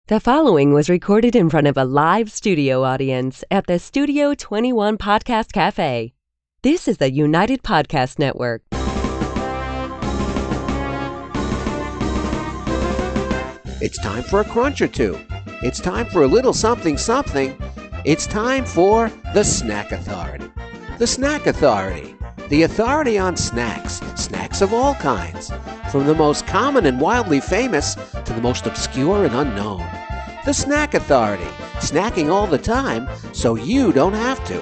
The following was recorded in front of a live studio audience at the Studio 21 Podcast Cafe. This is the United Podcast Network. It's time for a crunch or two. It's time for a little something something. It's time for the Snack Authority. The Snack Authority. The authority on snacks. Snacks of all kinds. From the most common and wildly famous to the most obscure and unknown. The Snack Authority. Snacking all the time so you don't have to.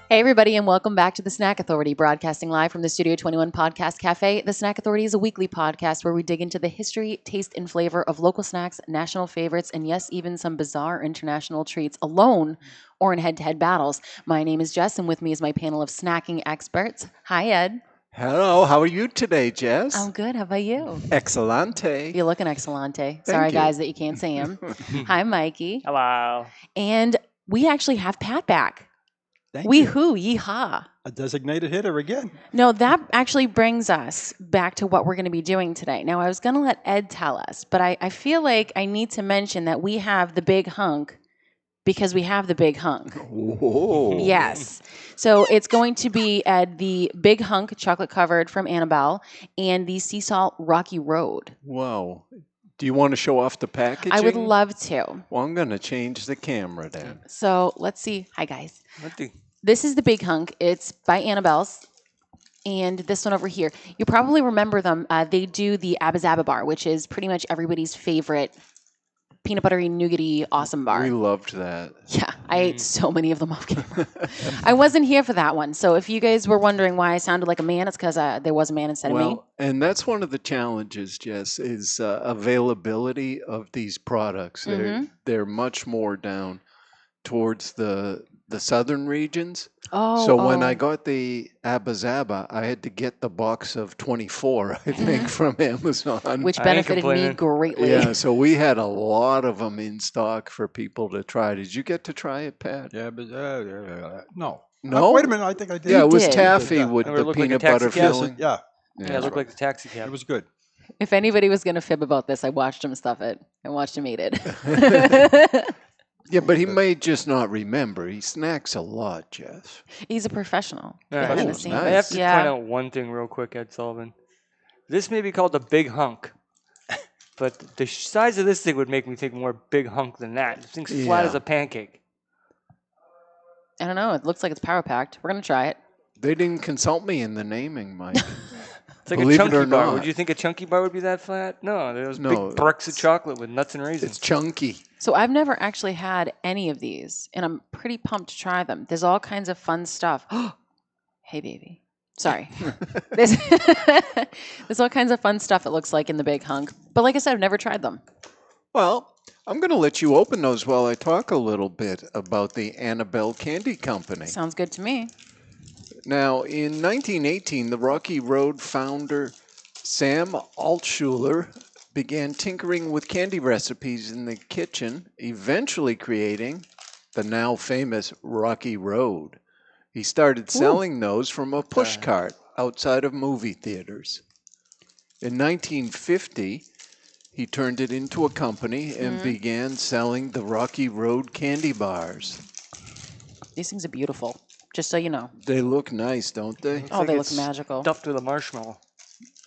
Hey, everybody, and welcome back to the Snack Authority, broadcasting live from the Studio 21 Podcast Cafe. The Snack Authority is a weekly podcast where we dig into the history, taste, and flavor of local snacks, national favorites, and yes, even some bizarre international treats alone or in head-to-head battles. My name is Jess, and with me is my panel of snacking experts. Hi, Ed. Hello, how are you today, Jess? I'm good. How about you? Excellente. You're looking excellente. Sorry, guys, that you can't see him. Hi, Mikey. Hello. And we actually have Pat back. Thank you. Wee-hoo, yee-haw. A designated hitter again. No, that actually brings us back to what we're going to be doing today. Now, I was going to let Ed tell us, but I feel like I need to mention that we have the Big Hunk because we have the Big Hunk. Whoa. Yes. So it's going to be, Ed, the Big Hunk chocolate covered from Annabelle and the Sea Salt Rocky Road. Whoa. Do you want to show off the packaging? I would love to. Well, I'm going to change the camera then. So let's see. Hi, guys. What the? This is the Big Hunk. It's by Annabelle's. And this one over here. You probably remember them. They do the Abba Zaba bar, which is pretty much everybody's favorite peanut buttery, nougaty, awesome bar. We loved that. Yeah, I ate so many of them off camera. I wasn't here for that one. So if you guys were wondering why I sounded like a man, it's because there was a man instead of me. And that's one of the challenges, Jess, is availability of these products. They're much more down towards the southern regions. When I got the Abba Zaba, I had to get the box of 24, I think, from Amazon. Which benefited me greatly. Yeah, so we had a lot of them in stock for people to try. Did you get to try it, Pat? Yeah, but no. No? Wait a minute, I think I did. Yeah, it was did. taffy with It the looked like peanut a taxi butter cab. filling. Yeah, Yeah, it looked like the taxi cab. it was good. If anybody was going to fib about this, I watched him stuff it. I watched him eat it. Yeah, but he may just not remember. He snacks a lot, Jess. He's a professional. Yeah, behind the nice. scenes. I have to Yeah. point out one thing real quick, Ed Sullivan. This may be called the Big Hunk, but the size of this thing would make me think more Big Hunk than that. This thing's flat Yeah. as a pancake. I don't know. It looks like it's power packed. We're going to try it. They didn't consult me in the naming, Mike. It's like Believe a it chunky or bar. not. Would you think a chunky bar would be that flat? No, there's No, big bricks of chocolate with nuts and raisins. It's chunky. So I've never actually had any of these, and I'm pretty pumped to try them. There's all kinds of fun stuff. Hey, baby. Sorry. there's, there's all kinds of fun stuff, it looks like, in the Big Hunk. But like I said, I've never tried them. Well, I'm going to let you open those while I talk a little bit about the Annabelle Candy Company. Sounds good to me. Now, in 1918, the Rocky Road founder Sam Altschuler began tinkering with candy recipes in the kitchen, eventually creating the now famous Rocky Road. He started selling those from a push cart outside of movie theaters. In 1950, he turned it into a company and began selling the Rocky Road candy bars. These things are beautiful, just so you know. They look nice, don't they? Oh, they look magical. Stuffed with a marshmallow.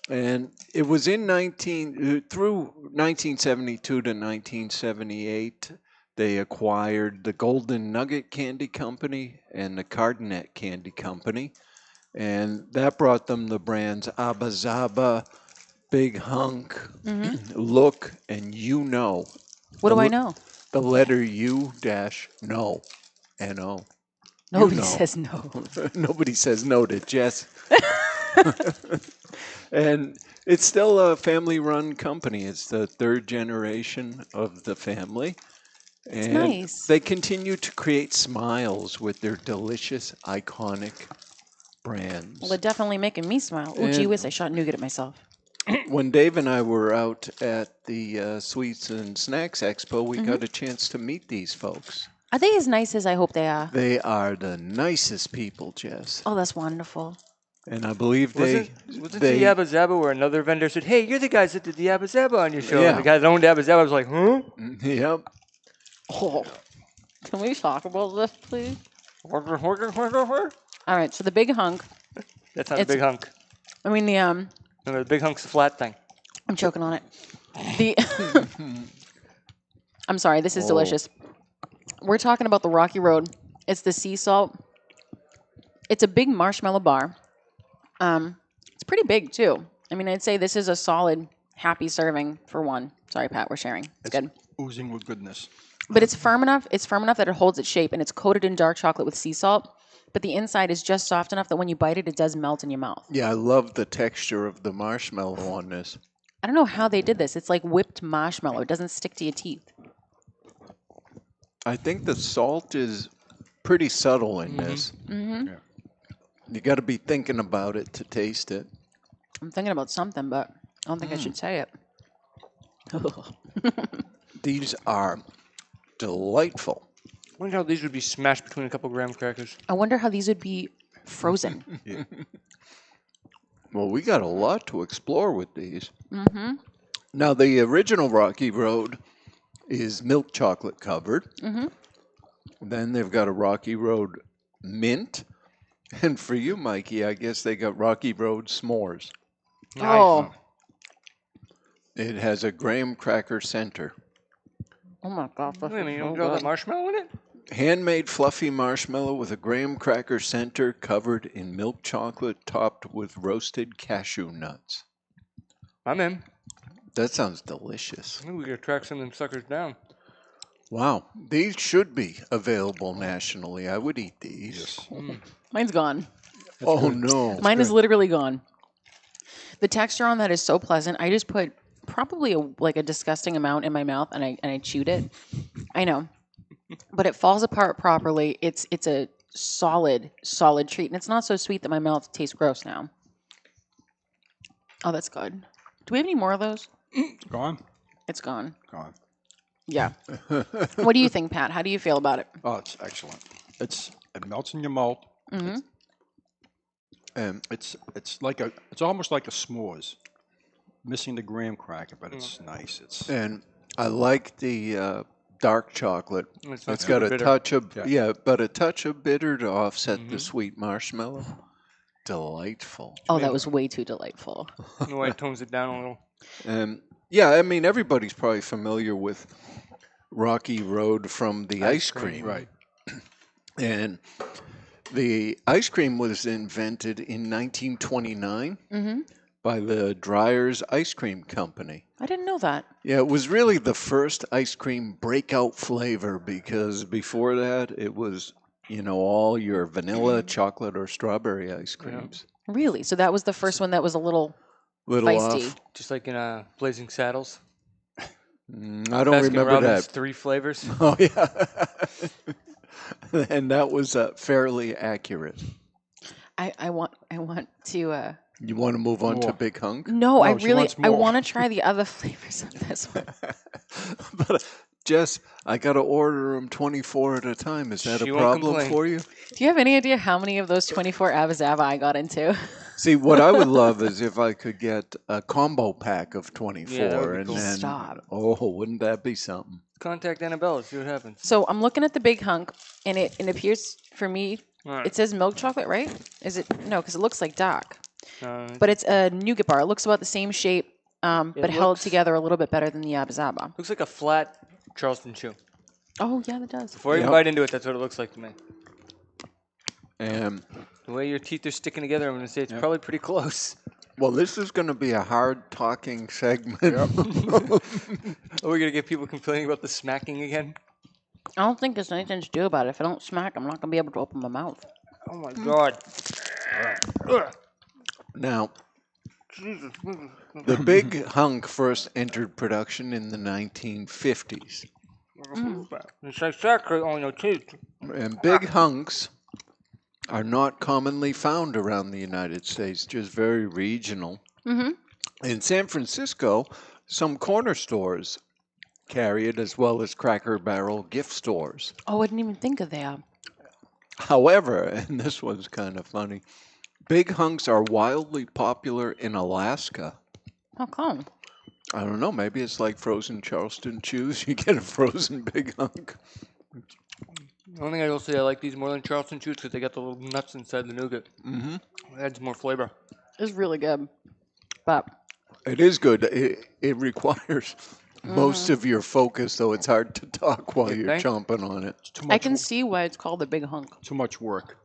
And it was in through 1972 to 1978, they acquired the Golden Nugget Candy Company and the Cardinet Candy Company. And that brought them the brands Abba Zaba, Big Hunk, Look, and You Know. What do I know? The letter U-No, N-O. Nobody know. says no. Nobody says no to Jess. And it's still a family-run company. It's the third generation of the family. And nice. they continue to create smiles with their delicious, iconic brands. Well, they're definitely making me smile. Oh, gee whiz, I shot nougat at myself. When Dave and I were out at the Sweets and Snacks Expo, we got a chance to meet these folks. Are they as nice as I hope they are? They are the nicest people, Jess. Oh, that's wonderful. And I believe Wasn't the Abba Zaba where another vendor said, "Hey, you're the guys that did the Abba Zaba on your show." Yeah. And the guy that owned Abba Zaba was like, "Huh?" Yep. Oh, can we talk about this, please? That's All right, so the Big Hunk. not a It's- big hunk. I mean, Remember, the big hunk's a flat thing. I'm choking on it. The I'm sorry, this is Oh. delicious. We're talking about the Rocky Road. It's the sea salt. It's a big marshmallow bar. It's pretty big too. I mean, I'd say this is a solid, happy serving for one. Sorry, Pat, we're sharing. It's good. Oozing with goodness. But it's firm enough. It's firm enough that it holds its shape, and it's coated in dark chocolate with sea salt. But the inside is just soft enough that when you bite it, it does melt in your mouth. Yeah, I love the texture of the marshmallow on this. I don't know how they did this. It's like whipped marshmallow. It doesn't stick to your teeth. I think the salt is pretty subtle in this. Mm-hmm. Yeah. You got to be thinking about it to taste it. I'm thinking about something, but I don't think I should say it. These are delightful. I wonder how these would be smashed between a couple graham crackers. I wonder how these would be frozen. Well, we got a lot to explore with these. Mm-hmm. Now, the original Rocky Road is milk chocolate covered. Mm-hmm. Then they've got a Rocky Road mint. And for you, Mikey, I guess they got Rocky Road s'mores. Oh. It has a graham cracker center. Oh my gosh. Wait a minute, you don't draw that marshmallow in it? Handmade fluffy marshmallow with a graham cracker center covered in milk chocolate topped with roasted cashew nuts. I'm in. That sounds delicious. Maybe we could track some of them suckers down. Wow. These should be available nationally. I would eat these. Mine's gone. Oh, no. Mine is literally gone. The texture on that is so pleasant. I just put probably a disgusting amount in my mouth and I chewed it. I know. But it falls apart properly. It's a solid treat. And it's not so sweet that my mouth tastes gross now. Oh, that's good. Do we have any more of those? Gone? It's gone. Gone. Yeah. What do you think, Pat? How do you feel about it? Oh, it's excellent. It melts in your mouth. Mm-hmm. Um, It's almost like a s'mores. Missing the graham cracker, but it's nice. It's and I like the dark chocolate. It's not It's got super a bitter. touch of, Yeah. but a touch of bitter to offset the sweet marshmallow. Delightful. Oh, that was way too delightful. The way it tones it down a little. Yeah, I mean, everybody's probably familiar with Rocky Road from the ice cream. right. And the ice cream was invented in 1929 Mm-hmm. by the Dreyer's Ice Cream Company. I didn't know that. Yeah, it was really the first ice cream breakout flavor because before that it was, all your vanilla, chocolate, or strawberry ice creams. Really? So that was the first one that was a little Little feisty. off. Just like in Blazing Saddles. I don't Baskin remember Robbins, that. 3 flavors. Oh, yeah. And that was fairly accurate. I want to. You want to move on to More. Big Hunk? No, I she really wants I more. want to try the other flavors of this one. But Jess, I got to order them 24 at a time. Is that She a won't problem complain. for you? Do you have any idea how many of those 24 Abba Zaba I got into? See, what I would love is if I could get a combo pack of 24. Yeah, that would be and cool. then, Stop. Oh, wouldn't that be something? Contact Annabelle, see what happens. So I'm looking at the Big Hunk, and it appears for me, All right. it says milk chocolate, right? Is it? No, because it looks like dark. Uh, But it's a nougat bar. It looks about the same shape, but held looks- together a little bit better than the Abba Zaba. looks like a flat Charleston chew. Oh, yeah, that does. Before you Yep. bite into it, that's what it looks like to me. And The way your teeth are sticking together, I'm going to say it's probably pretty close. well, this is going to be a hard talking segment. Are we going to get people complaining about the smacking again? I don't think there's anything to do about it. If I don't smack, I'm not going to be able to open my mouth. Oh my God. Now, Jesus. the Big Hunk first entered production in the 1950s. It's like sacred on your teeth. And big hunks are not commonly found around the United States, just very regional. Mm-hmm. In San Francisco, some corner stores carry it as well as Cracker Barrel gift stores. Oh, I didn't even think of that. However, and this one's kind of funny, Big hunks are wildly popular in Alaska. How come? I don't know. Maybe it's like frozen Charleston chews. You get a frozen big hunk. The only thing I will say I like these more than Charleston chews because they got the little nuts inside the nougat. Mm-hmm. It adds more flavor. It's really good. But It is good. It requires most of your focus, though it's hard to talk while you're Okay. chomping on it. It's too I much. can see why it's called the Big Hunk. Too much work.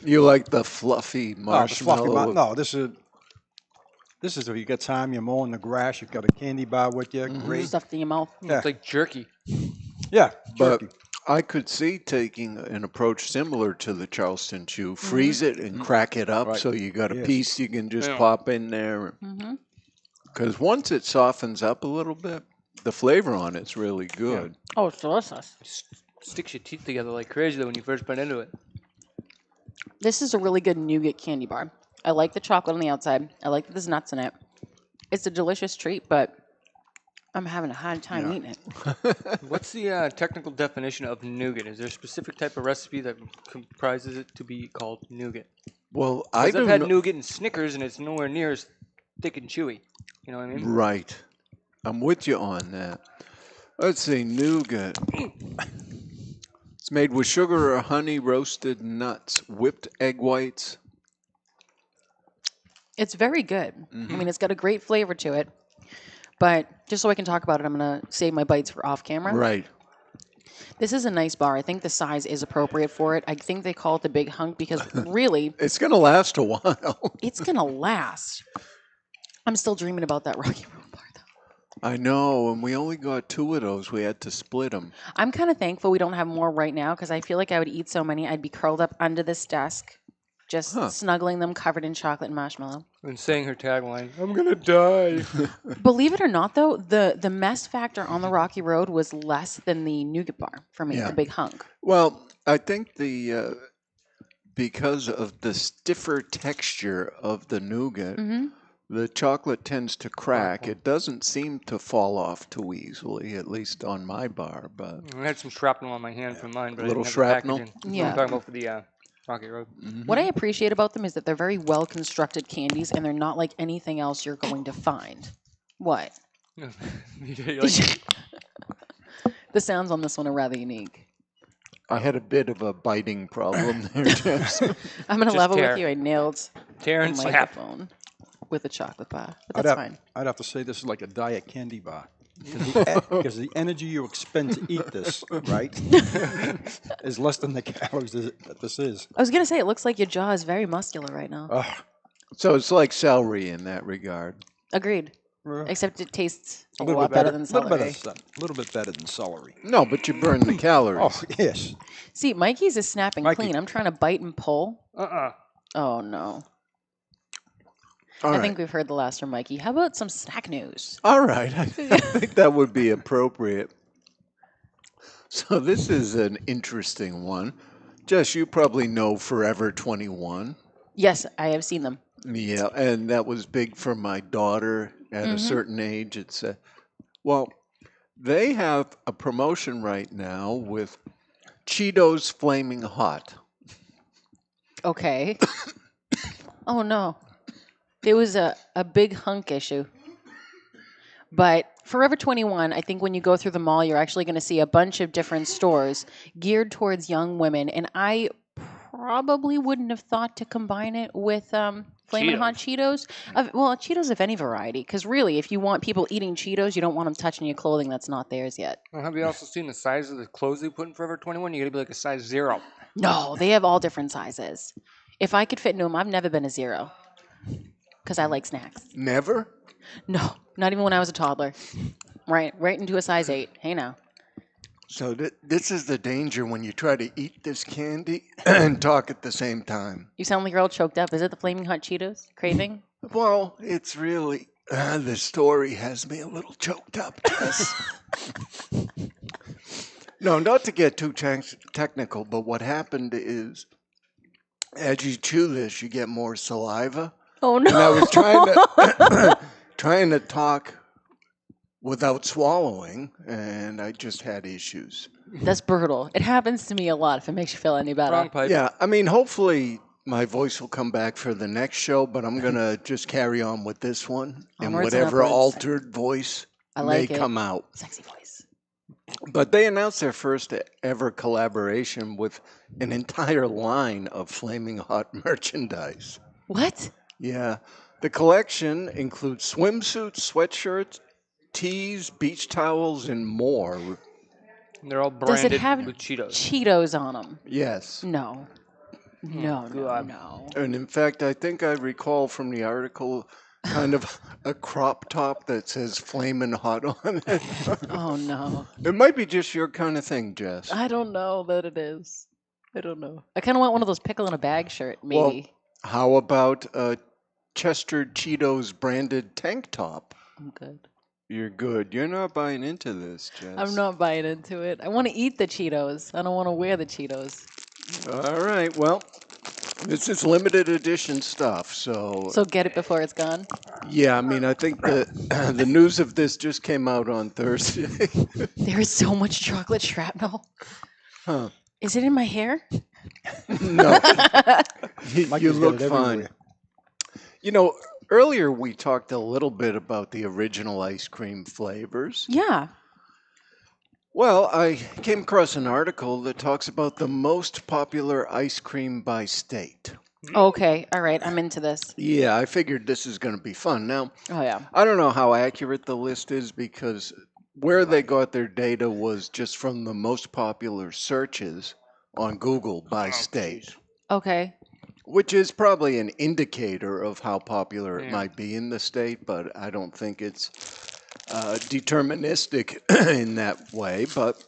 You like the fluffy Oh, the fluffy marshmallow? no, this is if you got time, you're mowing the grass, you've got a candy bar with you. Great. Stuffed in your mouth. Yeah. It's like jerky. Yeah, But jerky. I could see taking an approach similar to the Charleston chew. Freeze it and crack it up Right. so you got a Yes. piece you can just Yeah. pop in there. Because once it softens up a little bit, the flavor on it's really good. Oh, it's delicious. Sticks your teeth together like crazy though when you first bite into it. This is a really good nougat candy bar. I like the chocolate on the outside. I like that there's nuts in it. It's a delicious treat, but I'm having a hard time eating it. What's the technical definition of nougat? Is there a specific type of recipe that comprises it to be called nougat? Well, I 'Cause I've don't had know. nougat and Snickers, and it's nowhere near as thick and chewy. You know what I mean? Right. I'm with you on that. Let's see, nougat. It's made with sugar or honey, roasted nuts, whipped egg whites. It's very good. I mean, it's got a great flavor to it. But just so I can talk about it, I'm going to save my bites for off camera. Right. This is a nice bar. I think the size is appropriate for it. I think they call it the Big Hunk because really, It's going to last a while. it's going to last. I'm still dreaming about that Rocky Road bar, though. I know, and we only got 2 of those. We had to split them. I'm kind of thankful we don't have more right now because I feel like I would eat so many. I'd be curled up under this desk, just snuggling them covered in chocolate and marshmallow. And saying her tagline, "I'm gonna die." Believe it or not, though, the mess factor on the Rocky Road was less than the nougat bar for me, Yeah. the Big Hunk. Well, I think because of the stiffer texture of the nougat, the chocolate tends to crack. It doesn't seem to fall off too easily, at least on my bar. But I had some shrapnel on my hand from mine, but I Little didn't have the shrapnel? packaging. That's what Yeah. I'm talking about for the Rocky Road. What I appreciate about them is that they're very well constructed candies, and they're not like anything else you're going to find. What? You like- The sounds on this one are rather unique. I had a bit of a biting problem there, Jess. I'm going to Just level tear. with you. I nailed tear the and slap. microphone with a chocolate bar, but that's fine. I'd have to say this is like a diet candy bar. Because the energy you expend to eat this, right, is less than the calories that this is. I was going to say, it looks like your jaw is very muscular right now. Ugh. So it's like celery in that regard. Agreed. Well, Except it tastes a little lot bit better than little celery. little bit better than celery. No, but you burn the calories. Oh, yes. See, Mikey's is snapping Mikey. clean. I'm trying to bite and pull. Uh-uh. Oh, no. All I right. think we've heard the last from Mikey. How about some snack news? All right. I think that would be appropriate. So this is an interesting one. Jess, you probably know Forever 21. Yes, I have seen them. Yeah, and that was big for my daughter at a certain age. It's well, they have a promotion right now with Cheetos Flaming Hot. Okay. Oh, no. There was a Big Hunk issue. But Forever 21, I think when you go through the mall, you're actually going to see a bunch of different stores geared towards young women. And I probably wouldn't have thought to combine it with Flamin' Hot Cheetos. Well, Cheetos of any variety. Because really, if you want people eating Cheetos, you don't want them touching your clothing that's not theirs yet. Well, have you also seen the size of the clothes they put in Forever 21? You got to be like a size 0. No, they have all different sizes. If I could fit into them, I've never been a 0. Because I like snacks. Never? No, not even when I was a toddler. Right into a size 8. Hey now. So this is the danger when you try to eat this candy and talk at the same time. You sound like you're all choked up. Is it the Flaming Hot Cheetos craving? Well, it's really, the story has me a little choked up, Jess. No, not to get too technical, but what happened is, as you chew this, you get more saliva. Oh And I no. was trying to talk without swallowing, and I just had issues. That's brutal. It happens to me a lot if it makes you feel any better. Wrong pipe. Yeah, I mean, hopefully my voice will come back for the next show, but I'm going to just carry on with this one. And Onwards and whatever upwards. altered voice I may like it. come out. Sexy voice. But they announced their first ever collaboration with an entire line of Flaming Hot merchandise. What? Yeah. The collection includes swimsuits, sweatshirts, tees, beach towels, and more. They're all Does it branded have with Cheetos. Cheetos on them? Yes. No. No, no, God. no. And in fact, I think I recall from the article kind of a crop top that says Flamin' Hot on it. Oh, no. It might be just your kind of thing, Jess. I don't know that it is. I don't know. I kind of want one of those pickle in a bag shirt, maybe. Well, how about a Chester Cheetos branded tank top? I'm good. You're good. You're not buying into this, Jess. I'm not buying into it. I want to eat the Cheetos. I don't want to wear the Cheetos. All right. Well, this is limited edition stuff, so So get it before it's gone. yeah. I mean, I think the news of this just came out on Thursday. There is so much chocolate shrapnel. Huh? Is it in my hair? No, Mike you has got look it fine. everywhere. You know, earlier we talked a little bit about the original ice cream flavors. Yeah. Well, I came across an article that talks about the most popular ice cream by state. Okay. All right. I'm into this. Yeah, I figured this is going to be fun. Now, Oh, yeah. I don't know how accurate the list is because where they got their data was just from the most popular searches on Google by state, Okay. which is probably an indicator of how popular it Yeah. might be in the state, but I don't think it's deterministic in that way, but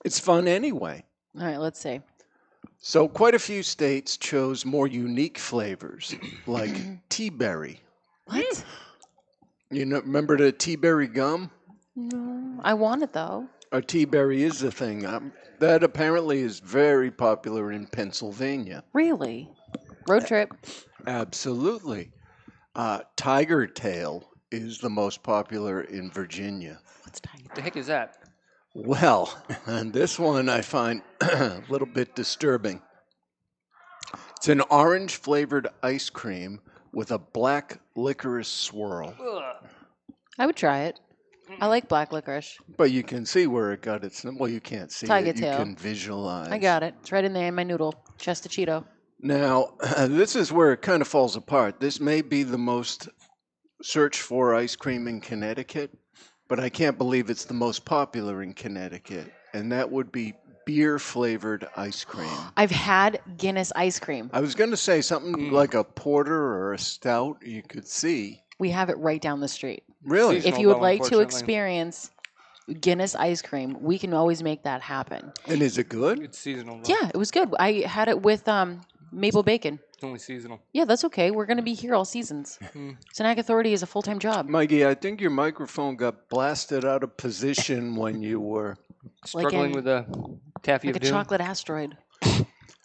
it's fun anyway. All right. Let's see. So quite a few states chose more unique flavors, like tea berry. What? You know, remember the tea berry gum? No. I want it, though. Or tea berry is the thing. That apparently is very popular in Pennsylvania. Really? Road trip. Absolutely. Tiger tail is the most popular in Virginia. What's tiger? What the heck is that? Well, and this one I find a little bit disturbing. It's an orange flavored ice cream with a black licorice swirl. Ugh. I would try it. I like black licorice. But you can see where it got its. Well, you can't see Tiger it. You tail. can visualize. I got it. It's right in there in my noodle. Chester Cheeto. Now, this is where it kind of falls apart. This may be the most searched for ice cream in Connecticut, but I can't believe it's the most popular in Connecticut, and that would be beer-flavored ice cream. I've had Guinness ice cream. I was going to say something like a porter or a stout you could see. We have it right down the street. Really? Seasonal, If you would though, like to unfortunately. experience Guinness ice cream, we can always make that happen. And is it good? It's seasonal. Though. Yeah, it was good. I had it with maple bacon. It's only seasonal. Yeah, that's okay. We're going to be here all seasons. Snack Authority is a full-time job. Mikey, I think your microphone got blasted out of position when you were. Struggling in- with a taffy Like a of doom. chocolate asteroid.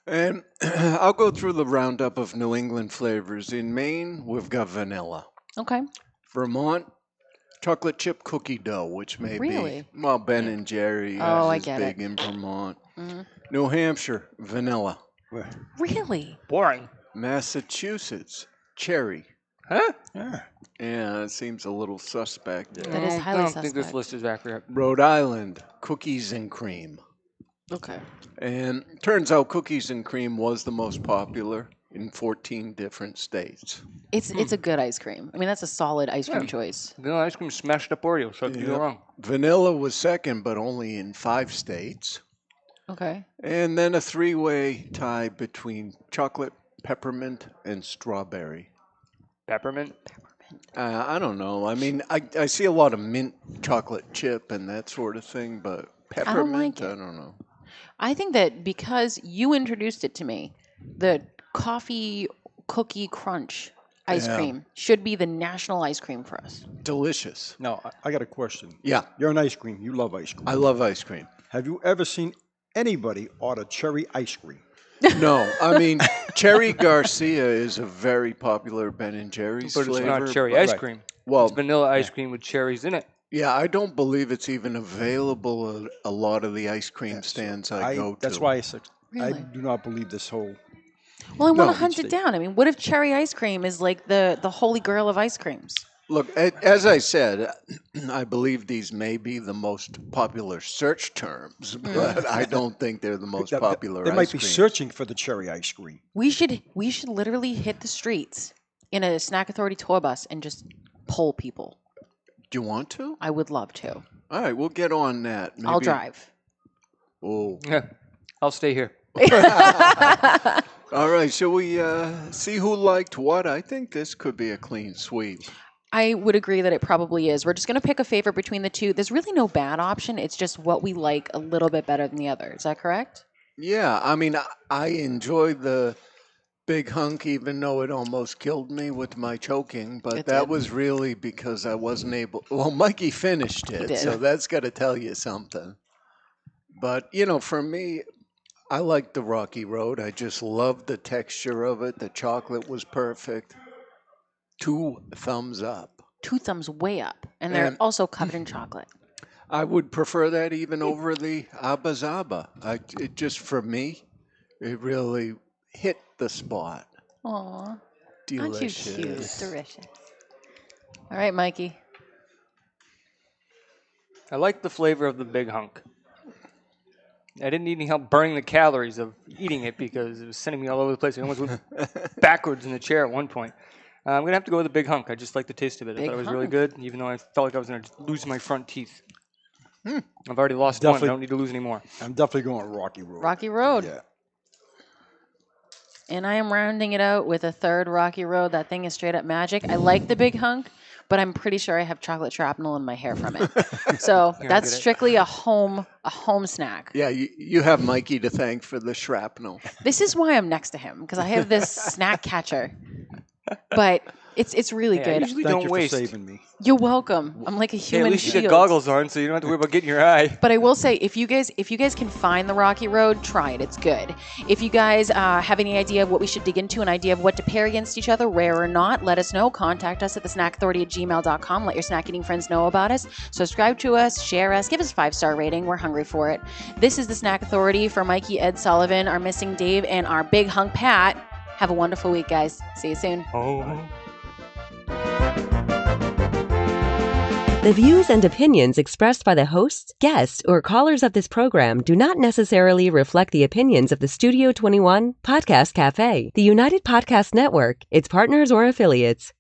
And I'll go through the roundup of New England flavors. In Maine, we've got vanilla. Okay. Vermont, chocolate chip cookie dough, which may Really? be, well, Ben and Jerry Oh, I is get big it. in Vermont. Mhm. New Hampshire, vanilla. Really? Boring. Massachusetts, cherry. Huh? Yeah. Yeah, it seems a little suspect. That is I highly don't think this suspect. list is accurate. Rhode Island, cookies and cream. Okay. And turns out cookies and cream was the most popular in 14 different states. It's a good ice cream. I mean, that's a solid ice cream choice. Vanilla ice cream smashed up Oreo, so you Yeah. go wrong. Vanilla was second, but only in 5 states. Okay. And then a 3-way tie between chocolate, peppermint, and strawberry. Peppermint. I don't know. I mean, I see a lot of mint chocolate chip and that sort of thing, but peppermint, like I it. don't know. I think that because you introduced it to me, the coffee cookie crunch ice Yeah. cream should be the national ice cream for us. Delicious. Now, I got a question. Yeah, You're an ice cream. You love ice cream. I love ice cream. Have you ever seen anybody order cherry ice cream? No, I mean, Cherry Garcia is a very popular Ben and Jerry's But it's flavor. not cherry but- ice Right. cream. Well, It's vanilla ice cream with cherries in it. yeah, I don't believe it's even available at a lot of the ice cream stands I go to. That's why I said I Really? do not believe this whole Well, I want No, to hunt it down. I mean, what if cherry ice cream is like the holy grail of ice creams? Look, as I said, I believe these may be the most popular search terms, but I don't think they're the most popular They ice might be cream. searching for the cherry ice cream. We should literally hit the streets in a Snack Authority tour bus and just poll people. Do you want to? I would love to. All right, we'll get on that. I'll drive. Oh. Yeah, I'll stay here. All right, shall we see who liked what? I think this could be a clean sweep. I would agree that it probably is. We're just going to pick a favorite between the two. There's really no bad option. It's just what we like a little bit better than the other. Is that correct? Yeah, I mean, I enjoyed the Big Hunk, even though it almost killed me with my choking. But It that did. was really because I wasn't able. Well, Mikey finished it, did. so that's got to tell you something. But, for me, I liked the Rocky Road. I just loved the texture of it. The chocolate was perfect. 2 thumbs up. 2 thumbs way up. And they're And- also covered in chocolate. I would prefer that even over the Abba Zaba. It just, for me, it really hit the spot. Aw. Delicious. Aren't you cute? Delicious. All right, Mikey. I like the flavor of the Big Hunk. I didn't need any help burning the calories of eating it because it was sending me all over the place. I almost went backwards in the chair at one point. I'm going to have to go with the Big Hunk. I just like the taste of it. I Big thought it was really Hunk. good, even though I felt like I was going to lose my front teeth. I've already lost one. I Definitely. don't need to lose any more. I'm definitely going Rocky Road. Rocky Road. Yeah. And I am rounding it out with a third Rocky Road. That thing is straight up magic. I like the Big Hunk, but I'm pretty sure I have chocolate shrapnel in my hair from it. So that's get it. strictly a home snack. Yeah, you have Mikey to thank for the shrapnel. This is why I'm next to him, because I have this snack catcher. But it's really Hey, I good. usually Thank don't you waste. for saving me. You're welcome. I'm like a Hey, human at least you shield. get goggles on, so you don't have to worry about getting your eye. But I will say, if you guys can find the Rocky Road, try it. It's good. If you guys have any idea of what we should dig into, an idea of what to pair against each other, rare or not, let us know. Contact us at thesnackauthority@gmail.com. Let your snack eating friends know about us. Subscribe to us, share us, give us a 5-star rating. We're hungry for it. This is the Snack Authority for Mikey, Ed Sullivan, our missing Dave, and our Big Hunk Pat. Have a wonderful week, guys. See you soon. Oh. The views and opinions expressed by the hosts, guests, or callers of this program do not necessarily reflect the opinions of the Studio 21 Podcast Cafe, the United Podcast Network, its partners, or affiliates.